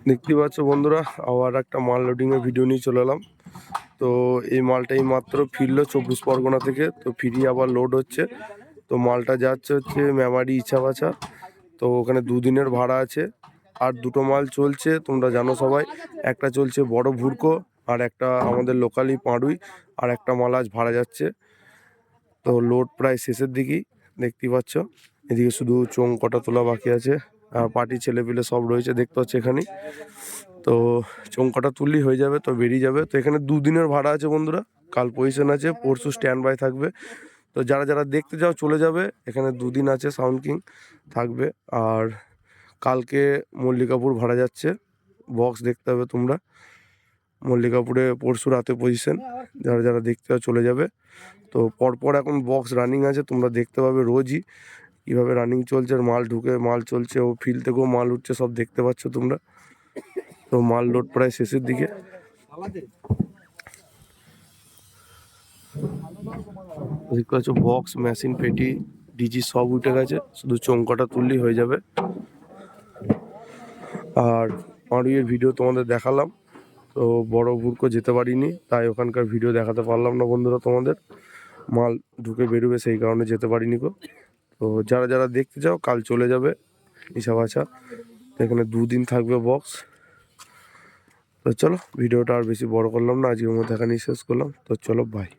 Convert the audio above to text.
দেখতে পাচ্ছ বন্ধুরা, আবার একটা মাল লোডিংয়ের ভিডিও নিয়ে চলে এলাম। তো এই মালটাই মাত্র ফিরলো 24 পরগনা থেকে, তো ফিরি আবার লোড হচ্ছে। তো মালটা যাচ্ছে হচ্ছে মেমারি ইছাবাছা। তো ওখানে দুদিনের ভাড়া আছে। আর দুটো মাল চলছে, তোমরা জানো সবাই। একটা চলছে বড় ভুরকো, আর একটা আমাদের লোকালি পাঁড়ুই। আর একটা মাল আজ ভাড়া যাচ্ছে। তো লোড প্রায় শেষের দিকেই, দেখতেই পাচ্ছ। এদিকে শুধু চোং কটা তোলা বাকি আছে। আর পার্টি ছেলেপিলে সব রয়েছে, দেখতে পাচ্ছ এখানে। তো চোং কটা তুললেই হয়ে যাবে, তো বেরিয়ে যাবে। তো এখানে দুদিনের ভাড়া আছে বন্ধুরা। কাল পজিশন আছে, পরশু স্ট্যান্ড বাই থাকবে। তো যারা যারা দেখতে যাও চলে যাবে, এখানে দুদিন আছে সাউন্ড কিং থাকবে। আর কালকে মল্লিকাপুর ভাড়া যাচ্ছে, বক্স দেখতে হবে তোমরা। মল্লিকাপুরে পরশু রাতে পজিশন, যারা যারা দেখতে যাও চলে যাবে। তো পরপর এখন বক্স রানিং আছে, তোমরা দেখতে পাবে রোজই কীভাবে রানিং চলছে। আর মাল ঢুকে মাল চলছে, ও ফিল্ড থেকেও মাল উঠছে, সব দেখতে পাচ্ছ তোমরা। তো মাল লোড প্রায় শেষের দিকে। দেখতে পাচ্ছ বক্স, মেশিন, পেটি, ডিজি সব উঠে গেছে, শুধু চৌকাটা তুললেই হয়ে যাবে। আর পাঁড়ুইয়ের ভিডিও তোমাদের দেখালাম। তো বড় ভুরকো যেতে পারিনি, তাই ওখানকার ভিডিও দেখাতে পারলাম না বন্ধুরা তোমাদের। মাল ঢুকে বেরোবে সেই কারণে যেতে পারিনি গো। তো যারা যারা দেখতে চাও কাল চলে যাবে ইছাবাছা। তো এখানে দুদিন থাকবে বক্স। তো চলো, ভিডিওটা আর বেশি বড় করলাম না, আজকের মতো এখানেই শেষ করলাম। তো চলো, বাই।